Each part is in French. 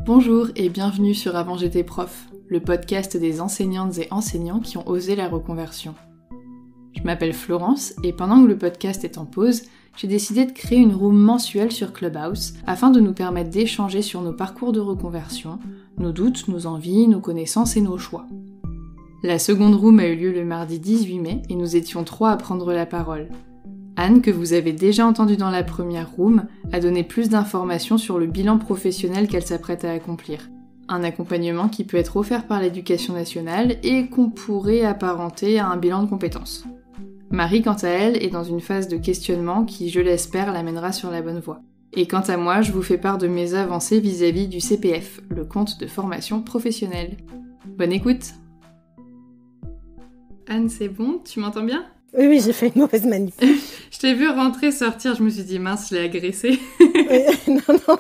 Bonjour et bienvenue sur Avant j'étais prof, le podcast des enseignantes et enseignants qui ont osé la reconversion. Je m'appelle Florence et pendant que le podcast est en pause, j'ai décidé de créer une room mensuelle sur Clubhouse afin de nous permettre d'échanger sur nos parcours de reconversion, nos doutes, nos envies, nos connaissances et nos choix. La seconde room a eu lieu le mardi 18 mai et nous étions 3 à prendre la parole. Anne, que vous avez déjà entendue dans la première room, a donné plus d'informations sur le bilan professionnel qu'elle s'apprête à accomplir. Un accompagnement qui peut être offert par l'Éducation nationale et qu'on pourrait apparenter à un bilan de compétences. Marie, quant à elle, est dans une phase de questionnement qui, je l'espère, l'amènera sur la bonne voie. Et quant à moi, je vous fais part de mes avancées vis-à-vis du CPF, le compte de formation professionnelle. Bonne écoute! Anne, c'est bon? Tu m'entends bien? Oui, j'ai fait une mauvaise manip. Je t'ai vu rentrer, sortir, je me suis dit mince, je l'ai agressée. Non,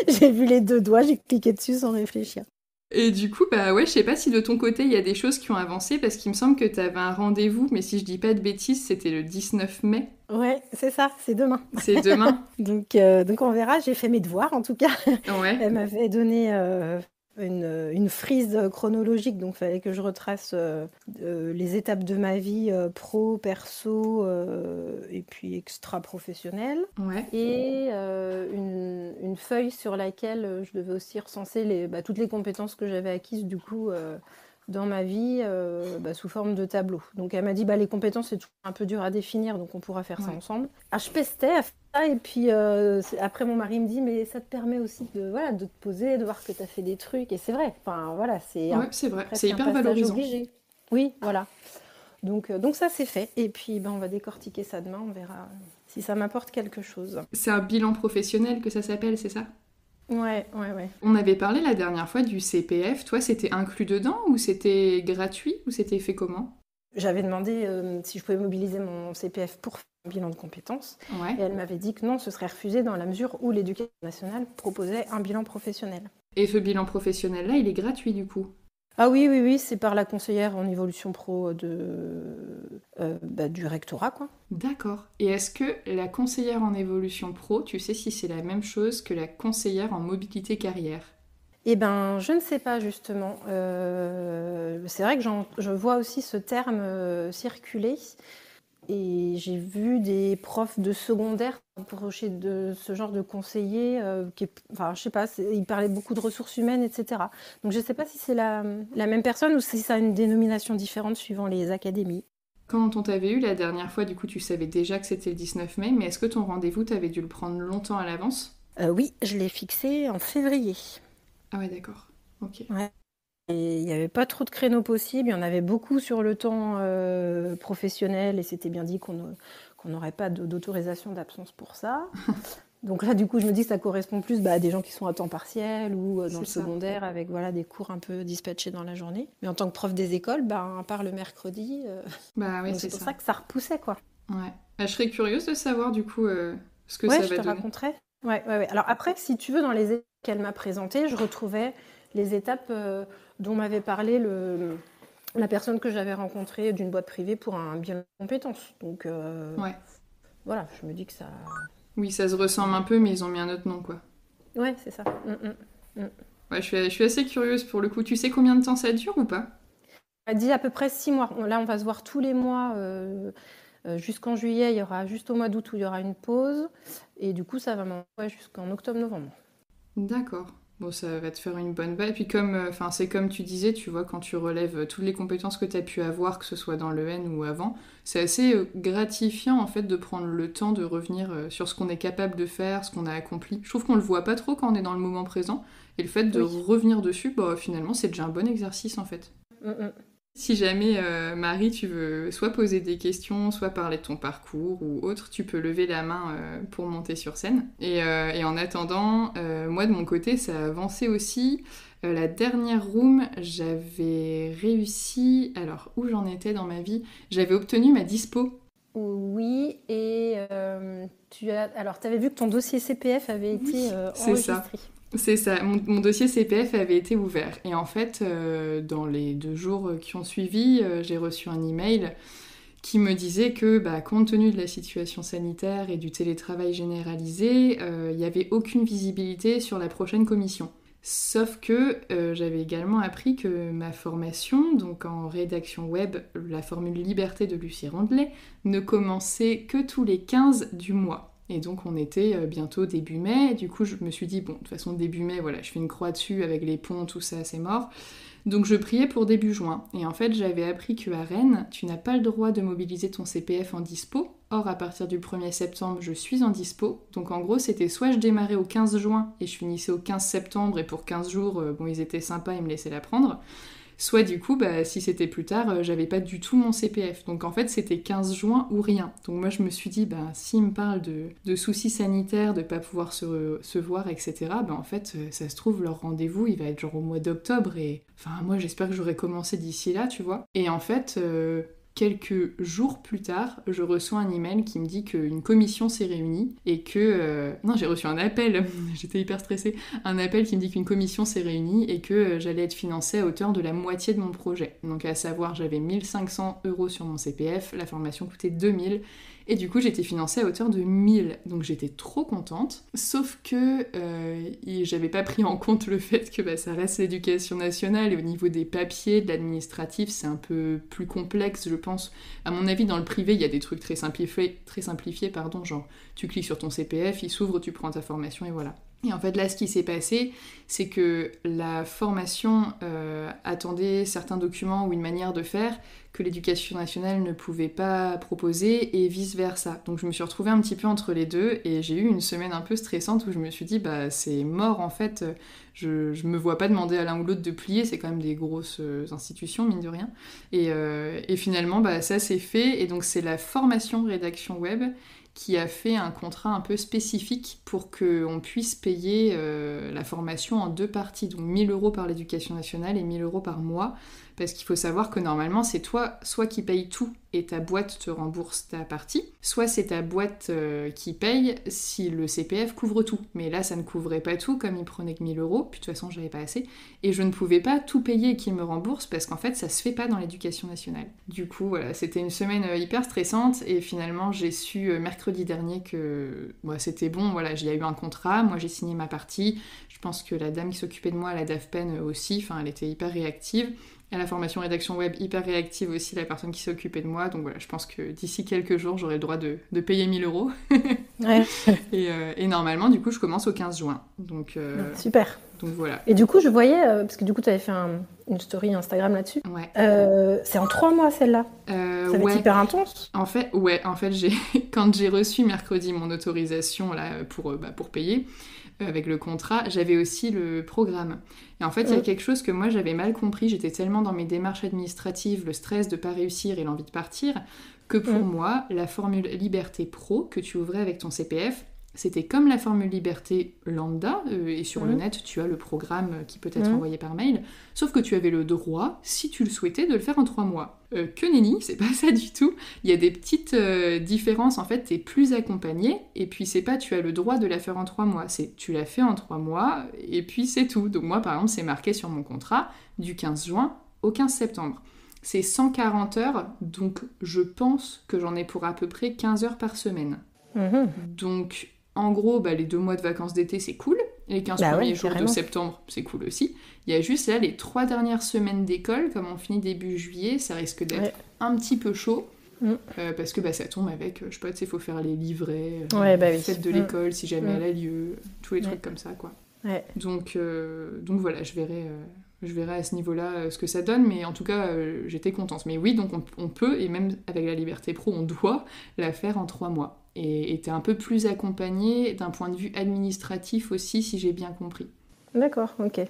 j'ai vu les 2 doigts, j'ai cliqué dessus sans réfléchir. Et du coup, je sais pas si de ton côté il y a des choses qui ont avancé, parce qu'il me semble que t'avais un rendez-vous, mais si je dis pas de bêtises, c'était le 19 mai. Ouais, c'est ça, c'est demain. C'est demain. donc on verra, j'ai fait mes devoirs en tout cas. Ouais. Elle m'avait donné une frise chronologique, donc il fallait que je retrace les étapes de ma vie pro, perso et puis extra-professionnelle. Ouais. Et une feuille sur laquelle je devais aussi recenser toutes les compétences que j'avais acquises du coup dans ma vie sous forme de tableau. Donc elle m'a dit les compétences c'est toujours un peu dur à définir, donc on pourra faire ça ensemble. Alors je pestais à faire ça et puis après mon mari me dit mais ça te permet aussi de te poser, de voir que tu as fait des trucs et c'est vrai. Enfin voilà, c'est vrai, c'est hyper valorisant. Obligé. Oui, voilà. Donc ça c'est fait et puis on va décortiquer ça demain, on verra si ça m'apporte quelque chose. C'est un bilan professionnel que ça s'appelle, c'est ça? Ouais. On avait parlé la dernière fois du CPF, toi c'était inclus dedans ou c'était gratuit ou c'était fait comment? J'avais demandé si je pouvais mobiliser mon CPF pour faire un bilan de compétences et elle m'avait dit que non, ce serait refusé dans la mesure où l'Éducation nationale proposait un bilan professionnel. Et ce bilan professionnel-là, il est gratuit du coup? Ah oui, c'est par la conseillère en évolution pro du rectorat, quoi. D'accord. Et est-ce que la conseillère en évolution pro, tu sais si c'est la même chose que la conseillère en mobilité carrière? Eh ben, je ne sais pas justement. C'est vrai que je vois aussi ce terme circuler. Et j'ai vu des profs de secondaire approcher de ce genre de conseiller je sais pas, ils parlaient beaucoup de ressources humaines, etc. Donc je sais pas si c'est la même personne ou si ça a une dénomination différente suivant les académies. Quand on t'avait eu la dernière fois, du coup, tu savais déjà que c'était le 19 mai, mais est-ce que ton rendez-vous, t'avais dû le prendre longtemps à l'avance? Oui, je l'ai fixé en février. Ah ouais, d'accord. Ok. Ouais. Et il n'y avait pas trop de créneaux possibles, il y en avait beaucoup sur le temps professionnel et c'était bien dit qu'on n'aurait pas d'autorisation d'absence pour ça. Donc là, du coup, je me dis que ça correspond plus à des gens qui sont à temps partiel ou dans le secondaire avec des cours un peu dispatchés dans la journée. Mais en tant que prof des écoles, à part le mercredi, c'est pour ça que ça repoussait, quoi. Ouais. Je serais curieuse de savoir, du coup, ce que ça va donner. Ouais, je te raconterai. Ouais. Alors après, si tu veux, dans les étapes qu'elle m'a présentées, je retrouvais les étapes dont m'avait parlé la personne que j'avais rencontrée d'une boîte privée pour un bilan de compétences. Donc, voilà, je me dis que ça... Oui, ça se ressemble un peu, mais ils ont mis un autre nom, quoi. Ouais, c'est ça. Ouais, je suis assez curieuse pour le coup. Tu sais combien de temps ça dure ou pas? Elle dit à peu près 6 mois. Là, on va se voir tous les mois jusqu'en juillet. Il y aura juste au mois d'août où il y aura une pause. Et du coup, ça va m'envoyer jusqu'en octobre-novembre. D'accord. Bon, ça va te faire une bonne base. Et puis c'est comme tu disais, tu vois, quand tu relèves toutes les compétences que tu as pu avoir, que ce soit dans l'EN ou avant, c'est assez gratifiant en fait de prendre le temps de revenir sur ce qu'on est capable de faire, ce qu'on a accompli. Je trouve qu'on le voit pas trop quand on est dans le moment présent. Et le fait de revenir dessus, finalement, c'est déjà un bon exercice en fait. Si jamais, Marie, tu veux soit poser des questions, soit parler de ton parcours ou autre, tu peux lever la main pour monter sur scène. Et en attendant, moi de mon côté, ça a avancé aussi. La dernière room, j'avais réussi... Alors, où j'en étais dans ma vie? J'avais obtenu ma dispo. Oui, et tu avais vu que ton dossier CPF avait été enregistré. C'est ça, mon dossier CPF avait été ouvert. Et en fait, dans les 2 jours qui ont suivi, j'ai reçu un email qui me disait que, compte tenu de la situation sanitaire et du télétravail généralisé, il n'y avait aucune visibilité sur la prochaine commission. Sauf que j'avais également appris que ma formation, donc en rédaction web, la formule liberté de Lucie Rondelet, ne commençait que tous les 15 du mois. Et donc on était bientôt début mai, du coup je me suis dit, bon, de toute façon début mai, voilà, je fais une croix dessus avec les ponts, tout ça, c'est mort. Donc je priais pour début juin. Et en fait, j'avais appris qu'à Rennes, tu n'as pas le droit de mobiliser ton CPF en dispo. Or, à partir du 1er septembre, je suis en dispo. Donc en gros, c'était soit je démarrais au 15 juin et je finissais au 15 septembre, et pour 15 jours, bon, ils étaient sympas, ils me laissaient la prendre. Soit du coup, si c'était plus tard, j'avais pas du tout mon CPF. Donc en fait, c'était 15 juin ou rien. Donc moi, je me suis dit, s'ils me parlent de soucis sanitaires, de pas pouvoir se voir, etc., en fait, ça se trouve, leur rendez-vous, il va être genre au mois d'octobre. Et enfin, moi, j'espère que j'aurai commencé d'ici là, tu vois. Et en fait... quelques jours plus tard, je reçois un email qui me dit qu'une commission s'est réunie et que... Non, j'ai reçu un appel, j'étais hyper stressée, un appel qui me dit qu'une commission s'est réunie et que j'allais être financée à hauteur de la moitié de mon projet. Donc à savoir, j'avais 1500 € sur mon CPF, la formation coûtait 2000, et du coup j'étais financée à hauteur de 1000, donc j'étais trop contente. Sauf que j'avais pas pris en compte le fait que ça reste l'éducation nationale, et au niveau des papiers, de l'administratif, c'est un peu plus complexe, je pense. À mon avis, dans le privé, il y a des trucs très simplifiés, genre tu cliques sur ton CPF, il s'ouvre, tu prends ta formation et voilà. Et en fait, là, ce qui s'est passé, c'est que la formation attendait certains documents ou une manière de faire que l'éducation nationale ne pouvait pas proposer et vice-versa. Donc je me suis retrouvée un petit peu entre les deux et j'ai eu une semaine un peu stressante où je me suis dit, c'est mort en fait, je me vois pas demander à l'un ou l'autre de plier, c'est quand même des grosses institutions, mine de rien. Et finalement, ça s'est fait, et donc c'est la formation rédaction web qui a fait un contrat un peu spécifique pour qu'on puisse payer la formation en 2 parties, donc 1000 € par l'éducation nationale et 1000 € par mois, parce qu'il faut savoir que normalement c'est toi soit qui paye tout et ta boîte te rembourse ta partie, soit c'est ta boîte qui paye si le CPF couvre tout. Mais là ça ne couvrait pas tout, comme il prenait que 1000 €, puis de toute façon j'avais pas assez, et je ne pouvais pas tout payer et qu'il me rembourse parce qu'en fait ça se fait pas dans l'éducation nationale. Du coup voilà, c'était une semaine hyper stressante, et finalement j'ai su mercredi dernier que c'était bon, voilà, il y a eu un contrat, moi j'ai signé ma partie, je pense que la dame qui s'occupait de moi à la DAFPEN aussi, enfin elle était hyper réactive. À la formation rédaction web, hyper réactive aussi, la personne qui s'est occupée de moi. Donc voilà, je pense que d'ici quelques jours, j'aurai le droit de payer 1000 €. Ouais. Et normalement, du coup, je commence au 15 juin. Donc, super. Donc voilà. Et du coup, je voyais, parce que du coup, tu avais fait une story Instagram là-dessus. Ouais. C'est en 3 mois celle-là. Ça va être hyper intense. En fait, quand j'ai reçu mercredi mon autorisation là, pour payer, avec le contrat, j'avais aussi le programme. Et en fait, il y a quelque chose que moi, j'avais mal compris. J'étais tellement dans mes démarches administratives, le stress de pas réussir et l'envie de partir, que pour moi, la formule Liberté Pro que tu ouvrais avec ton CPF, c'était comme la formule Liberté lambda, et sur le net, tu as le programme qui peut être envoyé par mail, sauf que tu avais le droit, si tu le souhaitais, de le faire en 3 mois. Que nenni, c'est pas ça du tout. Il y a des petites différences, en fait, t'es plus accompagné, et puis c'est pas tu as le droit de la faire en 3 mois, c'est tu l'as fait en 3 mois, et puis c'est tout. Donc moi, par exemple, c'est marqué sur mon contrat, du 15 juin au 15 septembre. C'est 140 heures, donc je pense que j'en ai pour à peu près 15 heures par semaine. Donc... En gros, les 2 mois de vacances d'été, c'est cool. Les 15 premiers jours de septembre, c'est cool aussi. Il y a juste là, les 3 dernières semaines d'école, comme on finit début juillet, ça risque d'être un petit peu chaud. Parce que ça tombe avec, je sais pas, tu sais, il faut faire les livrets, fête de l'école, si jamais elle a lieu, tous les trucs comme ça, quoi. Ouais. Donc voilà, je verrai à ce niveau-là ce que ça donne, mais en tout cas, j'étais contente. Mais oui, donc on peut, et même avec la Liberté Pro, on doit la faire en 3 mois. Et t'es un peu plus accompagnée d'un point de vue administratif aussi, si j'ai bien compris. D'accord, ok. Mais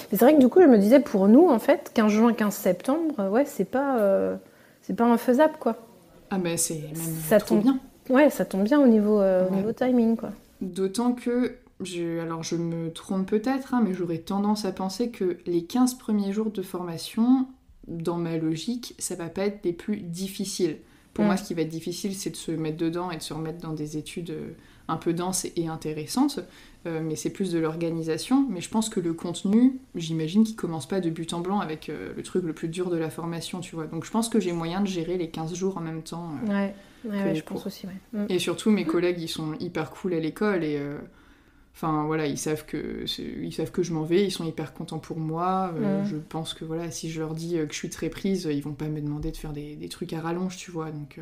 c'est vrai que du coup, je me disais, pour nous, en fait, 15 juin, 15 septembre, c'est pas infaisable, quoi. Ah c'est même ça trop bien. Ouais, ça tombe bien au niveau timing, quoi. D'autant que, je me trompe peut-être, mais j'aurais tendance à penser que les 15 premiers jours de formation, dans ma logique, ça va pas être les plus difficiles. Pour moi, ce qui va être difficile, c'est de se mettre dedans et de se remettre dans des études un peu denses et intéressantes, mais c'est plus de l'organisation. Mais je pense que le contenu, j'imagine qu'il commence pas de but en blanc avec le truc le plus dur de la formation, tu vois. Donc je pense que j'ai moyen de gérer les 15 jours en même temps. Ouais, je pense aussi, ouais. Et surtout, mes collègues, ils sont hyper cool à l'école, et Enfin voilà, ils savent que je m'en vais, ils sont hyper contents pour moi. Je pense que voilà, si je leur dis que je suis très prise, ils vont pas me demander de faire des trucs à rallonge, tu vois. Donc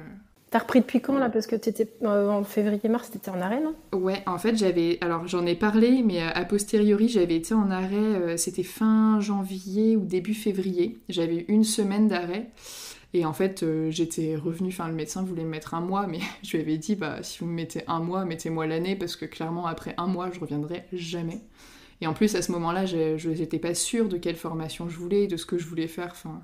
T'as repris depuis quand là? Parce que t'étais en février-mars, t'étais en arrêt, non? ouais, en fait, alors j'en ai parlé, mais a posteriori, j'avais été en arrêt, c'était fin janvier ou début février. J'avais eu une semaine d'arrêt. Et en fait, j'étais revenue, enfin le médecin voulait me mettre un mois, mais je lui avais dit, bah si vous me mettez un mois, mettez-moi l'année, parce que clairement, après un mois, je reviendrai jamais. Et en plus, à ce moment-là, je n'étais pas sûre de quelle formation je voulais, de ce que je voulais faire, enfin...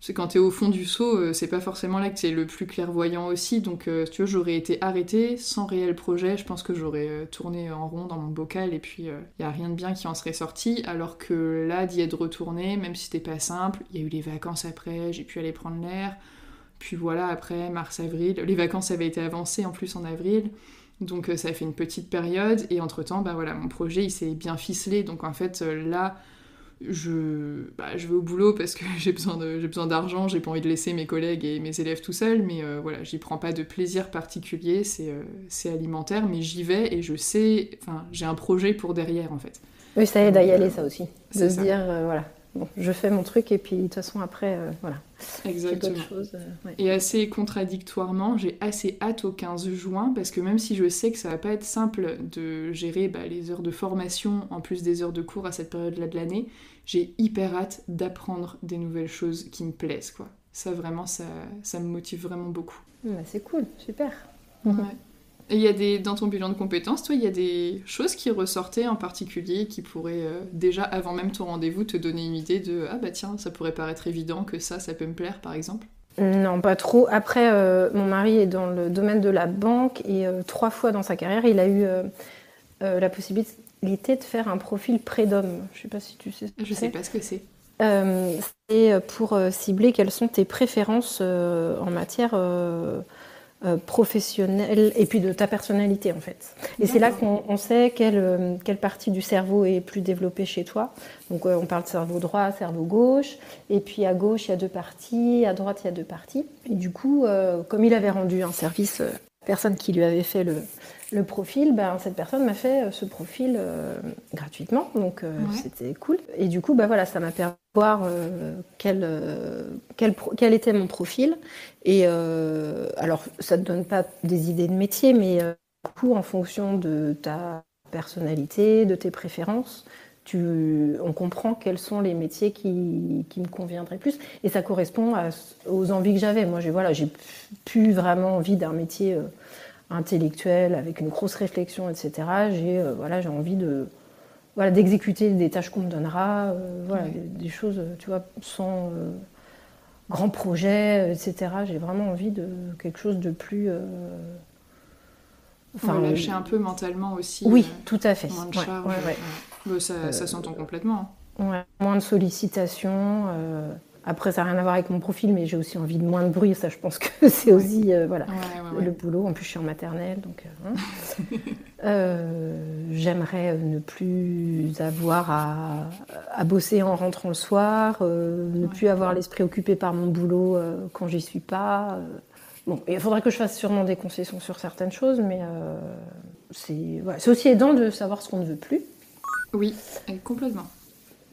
C'est quand t'es au fond du seau, c'est pas forcément là que t'es le plus clairvoyant aussi, donc si tu vois, j'aurais été arrêtée sans réel projet, je pense que j'aurais tourné en rond dans mon bocal et puis y a rien de bien qui en serait sorti, alors que là, d'y être retournée, même si c'était pas simple, il y a eu les vacances après, j'ai pu aller prendre l'air, puis voilà, après, mars-avril, les vacances avaient été avancées en plus en avril, donc ça a fait une petite période, et entre-temps, bah voilà, mon projet, il s'est bien ficelé, donc en fait, là je vais au boulot parce que j'ai besoin d'argent, j'ai pas envie de laisser mes collègues et mes élèves tout seuls, mais voilà, j'y prends pas de plaisir particulier, c'est alimentaire, mais j'y vais et je sais, enfin, j'ai un projet pour derrière en fait. Oui, ça aide Donc, à y aller, ça aussi. De c'est se ça. dire, voilà, bon, je fais mon truc et puis de toute façon, après, voilà, j'ai Exactement. d'autres choses. Ouais. Et assez contradictoirement, j'ai assez hâte au 15 juin parce que même si je sais que ça va pas être simple de gérer les heures de formation en plus des heures de cours à cette période-là de l'année, j'ai hyper hâte d'apprendre des nouvelles choses qui me plaisent, quoi. Ça, vraiment, ça me motive vraiment beaucoup. Bah, c'est cool, super. Ouais. Et dans ton bilan de compétences, toi, il y a des choses qui ressortaient en particulier qui pourraient, déjà, avant même ton rendez-vous, te donner une idée de « Ah bah tiens, ça pourrait paraître évident que ça peut me plaire, par exemple ?» Non, pas trop. Après, mon mari est dans le domaine de la banque et 3 fois dans sa carrière, il a eu la possibilité de faire un profil prédom. Je sais pas si tu sais ce que Je c'est. sais pas ce que c'est. C'est pour cibler quelles sont tes préférences en matière professionnelle et puis de ta personnalité en fait. Et c'est là qu'on sait quelle partie du cerveau est plus développée chez toi. Donc on parle de cerveau droit, cerveau gauche, et puis à gauche il y a 2 parties, à droite il y a 2 parties. Et du coup, comme il avait rendu un service, personne qui lui avait fait le profil, ben, cette personne m'a fait ce profil gratuitement, donc c'était cool. Et du coup, ben, voilà, ça m'a permis de voir quel était mon profil. Et alors, ça ne te donne pas des idées de métier, mais du coup, en fonction de ta personnalité, de tes préférences, on comprend quels sont les métiers qui me conviendraient plus. Et ça correspond aux envies que j'avais. Moi, j'ai plus vraiment envie d'un métier intellectuel, avec une grosse réflexion, etc. J'ai envie d'exécuter des tâches qu'on me donnera, des choses, tu vois, sans grand projet, etc. J'ai vraiment envie de quelque chose de plus... lâcher un peu mentalement aussi. Oui, tout à fait. Moins de charge. Ça s'entend complètement. Ouais, moins de sollicitations. Après, ça n'a rien à voir avec mon profil, mais j'ai aussi envie de moins de bruit. Ça, je pense que c'est aussi le boulot. En plus, je suis en maternelle, donc j'aimerais ne plus avoir à bosser en rentrant le soir, ne plus avoir l'esprit occupé par mon boulot quand j'y suis pas. Bon, il faudrait que je fasse sûrement des concessions sur certaines choses, mais c'est aussi aidant de savoir ce qu'on ne veut plus. Oui, complètement.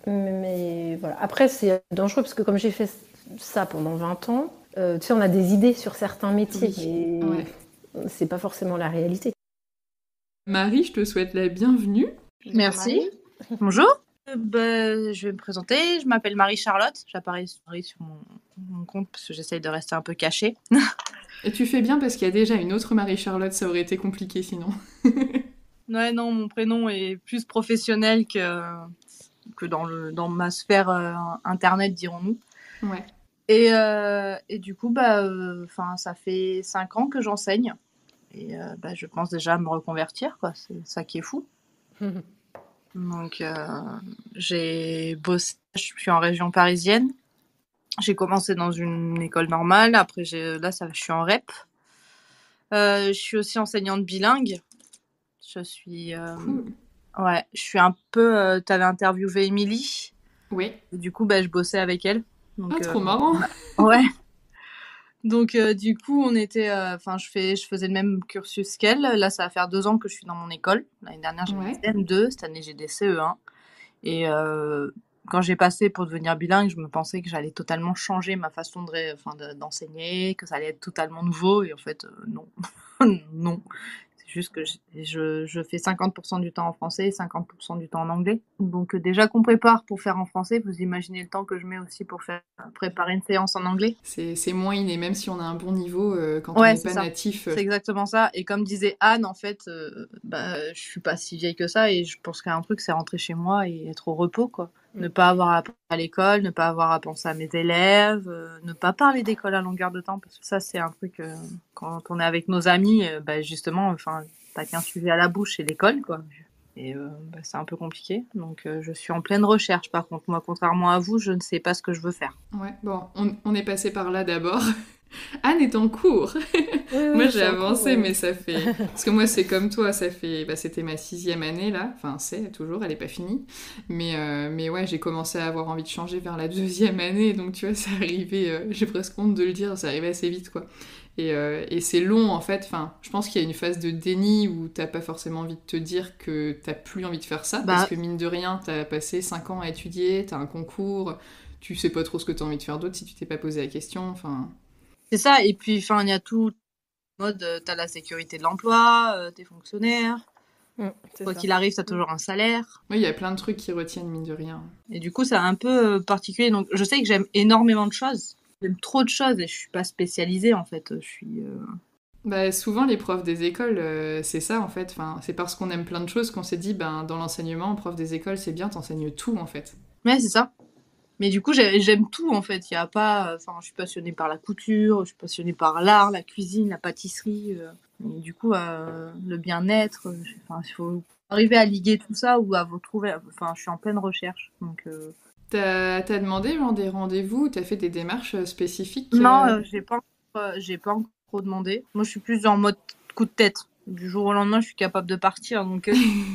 Mais voilà. Après, c'est dangereux parce que comme j'ai fait ça pendant 20 ans, tu sais, on a des idées sur certains métiers, mais c'est pas forcément la réalité. Marie, je te souhaite la bienvenue. Merci. Bonjour. Je vais me présenter. Je m'appelle Marie-Charlotte. J'apparais sur mon compte parce que j'essaye de rester un peu cachée. Et tu fais bien parce qu'il y a déjà une autre Marie-Charlotte, ça aurait été compliqué sinon. Ouais, non, mon prénom est plus professionnel que dans ma sphère internet, dirons-nous. Ouais. Et du coup, ça fait 5 ans que j'enseigne. Et je pense déjà à me reconvertir, quoi. C'est ça qui est fou. Donc, j'ai bossé, je suis en région parisienne. J'ai commencé dans une école normale. Après, je suis en REP. Je suis aussi enseignante bilingue. Je suis... Cool. Ouais, je suis un peu... t'avais interviewé Émilie. Oui. Et du coup, je bossais avec elle. Donc, trop marrant. Ouais. Donc du coup, on était, je faisais le même cursus qu'elle. Là, ça va faire 2 ans que je suis dans mon école. L'année dernière, j'avais Ouais. des CM2, cette année, j'ai des CE1. Et quand j'ai passé pour devenir bilingue, je me pensais que j'allais totalement changer ma façon d'enseigner, que ça allait être totalement nouveau. Et en fait, non. Non. C'est juste que je fais 50% du temps en français et 50% du temps en anglais. Donc déjà qu'on prépare pour faire en français, vous imaginez le temps que je mets aussi pour préparer une séance en anglais. C'est moins inné, même si on a un bon niveau, quand on Ouais, n'est c'est pas ça. natif. C'est exactement ça. Et comme disait Anne, en fait, je suis pas si vieille que ça et je pense qu'il y a un truc, c'est rentrer chez moi et être au repos, quoi. Ne pas avoir à penser à l'école, ne pas avoir à penser à mes élèves, ne pas parler d'école à longueur de temps, parce que ça, c'est un truc, quand on est avec nos amis, justement, t'as qu'un sujet à la bouche, c'est l'école, quoi. Et c'est un peu compliqué. Donc, je suis en pleine recherche, par contre. Moi, contrairement à vous, je ne sais pas ce que je veux faire. Ouais, bon, on est passé par là d'abord. Anne est en cours. Moi, Oui, j'ai c'est en cours, avancé, ouais. mais ça fait... Parce que moi, c'est comme toi, ça fait... c'était ma 6e année, là. Enfin, c'est toujours, elle est pas finie. Mais ouais, j'ai commencé à avoir envie de changer vers la 2e année. Donc, tu vois, ça arrivait... j'ai presque honte de le dire, ça arrivait assez vite, quoi. Et c'est long, en fait. Enfin, je pense qu'il y a une phase de déni où t'as pas forcément envie de te dire que t'as plus envie de faire ça. Parce que, mine de rien, t'as passé 5 ans à étudier, t'as un concours... Tu sais pas trop ce que t'as envie de faire d'autre si tu t'es pas posé la question, enfin... C'est ça, et puis il y a tout mode, t'as la sécurité de l'emploi, t'es fonctionnaire, quoi qu'il arrive, t'as toujours un salaire. Oui, il y a plein de trucs qui retiennent, mine de rien. Et du coup, c'est un peu particulier. Donc, je sais que j'aime énormément de choses. J'aime trop de choses et je suis pas spécialisée, en fait. Je suis... Bah, souvent, les profs des écoles, c'est ça, en fait. Enfin, c'est parce qu'on aime plein de choses qu'on s'est dit, ben, dans l'enseignement, prof des écoles, c'est bien, t'enseignes tout, en fait. Ouais, c'est ça. Mais du coup, j'aime tout, en fait. Il y a pas... je suis passionnée par la couture, je suis passionnée par l'art, la cuisine, la pâtisserie. Et du coup, le bien-être. Il faut arriver à liguer tout ça ou à vous trouver... Enfin, je suis en pleine recherche. Donc... T'as demandé, genre, des rendez-vous, t'as fait des démarches spécifiques Non, j'ai pas encore trop demandé. Moi, je suis plus en mode coup de tête. Du jour au lendemain, je suis capable de partir. Donc,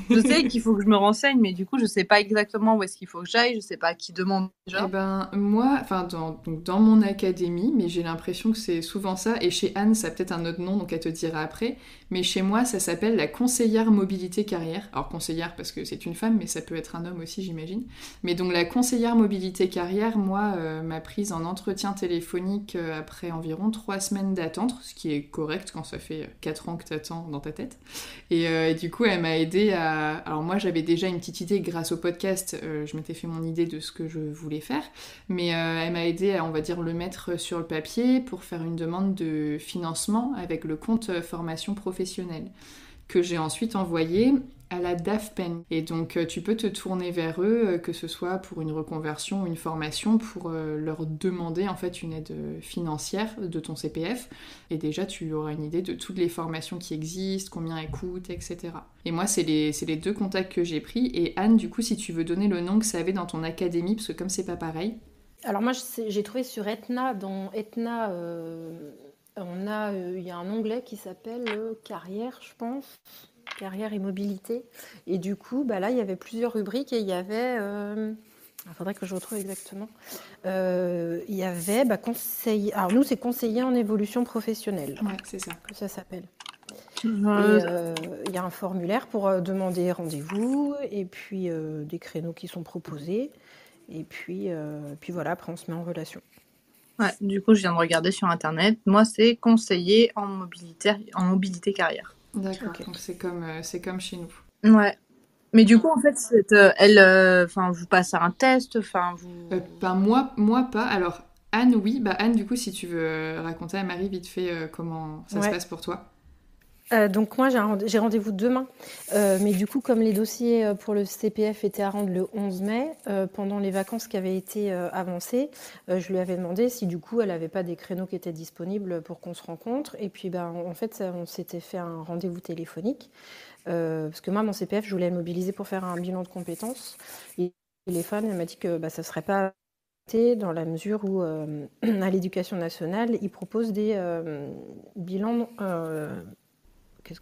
je sais qu'il faut que je me renseigne, mais du coup, je sais pas exactement où est-ce qu'il faut que j'aille. Je sais pas à qui demande Eh déjà. ben, moi, enfin, donc dans mon académie, mais j'ai l'impression que c'est souvent ça, et chez Anne, ça a peut-être un autre nom, donc elle te dira après, mais chez moi, ça s'appelle la conseillère mobilité carrière. Alors, conseillère parce que c'est une femme, mais ça peut être un homme aussi, j'imagine. Mais donc, la conseillère mobilité carrière, moi, m'a prise en entretien téléphonique après environ 3 semaines d'attente, ce qui est correct quand ça fait 4 ans que t'attends dans ta tête. Et du coup, elle m'a aidé à... Alors moi, j'avais déjà une petite idée grâce au podcast. Je m'étais fait mon idée de ce que je voulais faire. Mais elle m'a aidé à, on va dire, le mettre sur le papier pour faire une demande de financement avec le compte formation professionnelle que j'ai ensuite envoyé à la DAFPEN. Et donc tu peux te tourner vers eux, que ce soit pour une reconversion ou une formation, pour leur demander en fait une aide financière de ton CPF. Et déjà tu auras une idée de toutes les formations qui existent, combien elles coûtent, etc. Et moi c'est les 2 contacts que j'ai pris. Et Anne, du coup, si tu veux donner le nom que ça avait dans ton académie, parce que comme c'est pas pareil. Alors moi, j'ai trouvé sur Etna, dans Etna, il y a un onglet qui s'appelle Carrière, je pense. Carrière et mobilité. Et du coup, là, il y avait plusieurs rubriques et il y avait... il faudrait que je retrouve exactement. Il y avait conseiller... Alors nous, c'est conseiller en évolution professionnelle. Ouais, c'est ça. Que ça s'appelle. Et il y a un formulaire pour demander rendez-vous et puis des créneaux qui sont proposés. Et puis voilà, après on se met en relation. Ouais, du coup, je viens de regarder sur Internet. Moi, c'est conseiller en mobilité carrière. D'accord, Okay. donc c'est comme chez nous. Ouais. Mais du coup, en fait, vous passez un test, Moi pas. Alors, Anne, oui. Bah, Anne, du coup, si tu veux raconter à Marie vite fait comment ça se passe pour toi. Donc moi, j'ai rendez-vous demain. Mais du coup, comme les dossiers pour le CPF étaient à rendre le 11 mai, pendant les vacances qui avaient été avancées, je lui avais demandé si du coup, elle n'avait pas des créneaux qui étaient disponibles pour qu'on se rencontre. Et puis, en fait, on s'était fait un rendez-vous téléphonique. Parce que moi, mon CPF, je voulais le mobiliser pour faire un bilan de compétences. Et le téléphone, elle m'a dit que ça ne serait pas dans la mesure où, à l'Éducation nationale, ils proposent des bilans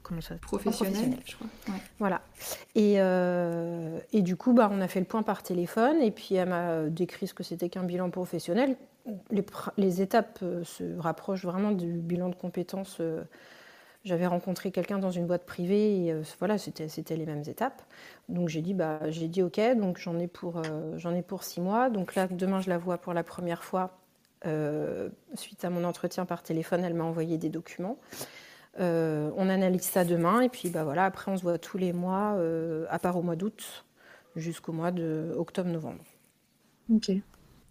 comment ça Professionnel, je crois. Ouais. Voilà. Et du coup, on a fait le point par téléphone et puis elle m'a décrit ce que c'était qu'un bilan professionnel. Les étapes se rapprochent vraiment du bilan de compétences. J'avais rencontré quelqu'un dans une boîte privée et voilà, c'était les mêmes étapes. Donc j'ai dit OK, donc j'en ai pour 6 mois. Donc là, demain, je la vois pour la première fois. Suite à mon entretien par téléphone, elle m'a envoyé des documents. On analyse ça demain et puis voilà, après on se voit tous les mois, à part au mois d'août, jusqu'au mois de octobre-novembre. Ok.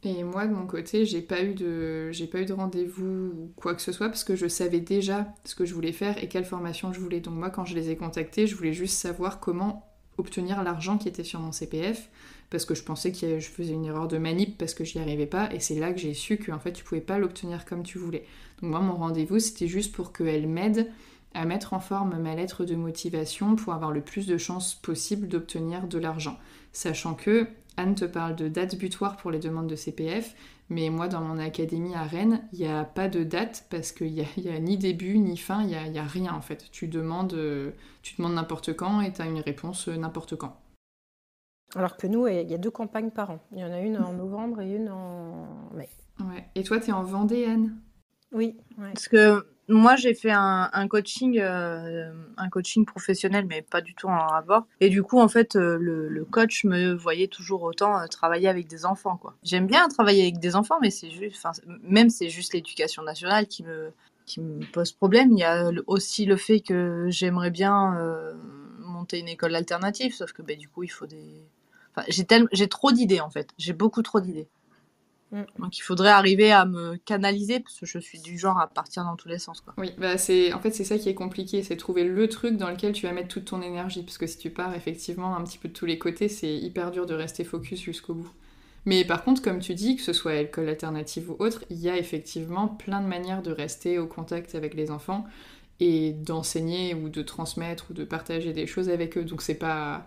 Et moi, de mon côté, j'ai pas eu de rendez-vous ou quoi que ce soit parce que je savais déjà ce que je voulais faire et quelle formation je voulais. Donc moi, quand je les ai contactés, je voulais juste savoir comment obtenir l'argent qui était sur mon CPF parce que je pensais que je faisais une erreur de manip parce que j'y arrivais pas et c'est là que j'ai su qu'en fait, tu pouvais pas l'obtenir comme tu voulais. Donc moi, mon rendez-vous, c'était juste pour qu'elle m'aide à mettre en forme ma lettre de motivation pour avoir le plus de chances possible d'obtenir de l'argent. Sachant que Anne te parle de date butoir pour les demandes de CPF, mais moi, dans mon académie à Rennes, il n'y a pas de date parce qu'il n'y a ni début ni fin, il n'y a rien en fait. Tu demandes n'importe quand et tu as une réponse n'importe quand. Alors que nous, il y a 2 campagnes par an. Il y en a une en novembre et une en mai. Ouais. Et toi, tu es en Vendée, Anne ? Oui. Ouais. Parce que moi, j'ai fait un coaching professionnel, mais pas du tout en rapport. Et du coup, en fait, le coach me voyait toujours autant travailler avec des enfants, quoi. J'aime bien travailler avec des enfants, mais c'est juste l'éducation nationale qui me pose problème. Il y a aussi le fait que j'aimerais bien monter une école alternative, sauf que du coup, il faut j'ai trop d'idées, en fait. J'ai beaucoup trop d'idées. Donc il faudrait arriver à me canaliser parce que je suis du genre à partir dans tous les sens, quoi. Oui, en fait c'est ça qui est compliqué, c'est trouver le truc dans lequel tu vas mettre toute ton énergie parce que si tu pars effectivement un petit peu de tous les côtés, c'est hyper dur de rester focus jusqu'au bout. Mais par contre, comme tu dis, que ce soit école alternative ou autre, il y a effectivement plein de manières de rester au contact avec les enfants et d'enseigner ou de transmettre ou de partager des choses avec eux. Donc c'est pas...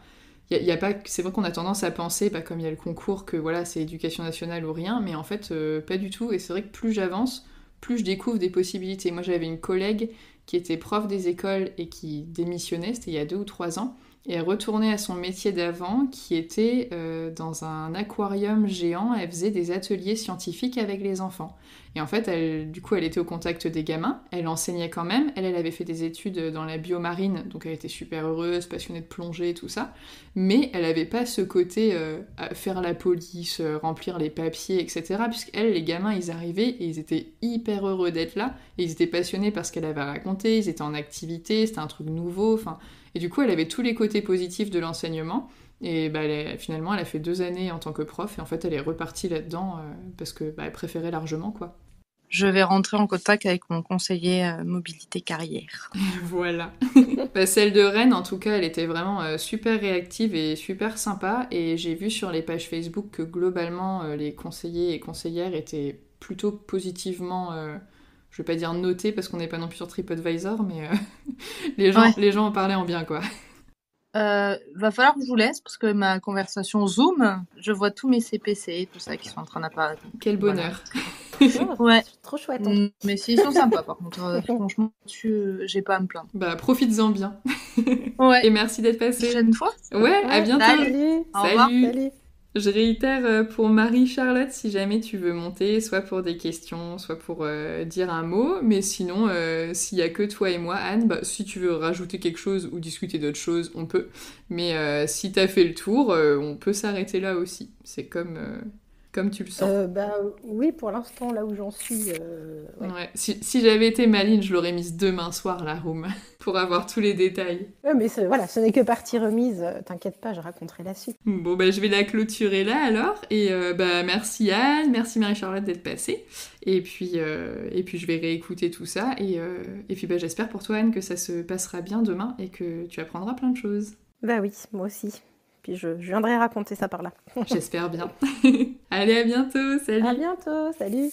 Y a pas, c'est vrai qu'on a tendance à penser, comme il y a le concours, que voilà, c'est éducation nationale ou rien, mais en fait, pas du tout. Et c'est vrai que plus j'avance, plus je découvre des possibilités. Moi, j'avais une collègue qui était prof des écoles et qui démissionnait, c'était il y a 2 ou 3 ans, et elle retournait à son métier d'avant, qui était dans un aquarium géant. Elle faisait des ateliers scientifiques avec les enfants. Et en fait, elle était au contact des gamins, elle enseignait quand même, elle avait fait des études dans la biomarine, donc elle était super heureuse, passionnée de plongée, tout ça, mais elle avait pas ce côté à faire la police, remplir les papiers, etc., puisqu'elle, les gamins, ils arrivaient et ils étaient hyper heureux d'être là, et ils étaient passionnés par ce qu'elle avait raconté, ils étaient en activité, c'était un truc nouveau, et du coup, elle avait tous les côtés positifs de l'enseignement. Et finalement, elle a fait 2 années en tant que prof, et en fait, elle est repartie là-dedans parce que elle préférait largement, quoi. Je vais rentrer en contact avec mon conseiller mobilité carrière. Voilà. Celle de Rennes, en tout cas, elle était vraiment super réactive et super sympa. Et j'ai vu sur les pages Facebook que globalement, les conseillers et conseillères étaient plutôt positivement... je vais pas dire notés parce qu'on n'est pas non plus sur TripAdvisor, mais les gens en parlaient en bien, quoi. Va falloir que je vous laisse parce que ma conversation Zoom, je vois tous mes CPC et tout ça qui sont en train d'apparaître. Quel bonheur. Ouais. Trop chouette. Mais ils sont sympas par contre. Franchement, j'ai pas à me plaindre. Profites-en bien. Ouais. Et merci d'être passé. Prochaine fois. Ouais, à bientôt. Salut. Salut. Je réitère pour Marie-Charlotte, si jamais tu veux monter, soit pour des questions, soit pour dire un mot, mais sinon, s'il y a que toi et moi, Anne, si tu veux rajouter quelque chose ou discuter d'autres choses, on peut. Mais si t'as fait le tour, on peut s'arrêter là aussi. C'est comme tu le sens. Oui, pour l'instant, là où j'en suis... Ouais. Si j'avais été Maline, je l'aurais mise demain soir, la room, pour avoir tous les détails. Ouais, mais ce n'est que partie remise. T'inquiète pas, je raconterai la suite. Bon, je vais la clôturer là, alors. Et merci Anne, merci Marie-Charlotte d'être passée. Et puis je vais réécouter tout ça. Et puis, j'espère pour toi, Anne, que ça se passera bien demain et que tu apprendras plein de choses. Bah oui, moi aussi. Puis je viendrai raconter ça par là. J'espère bien. Allez, à bientôt, salut. À bientôt, salut.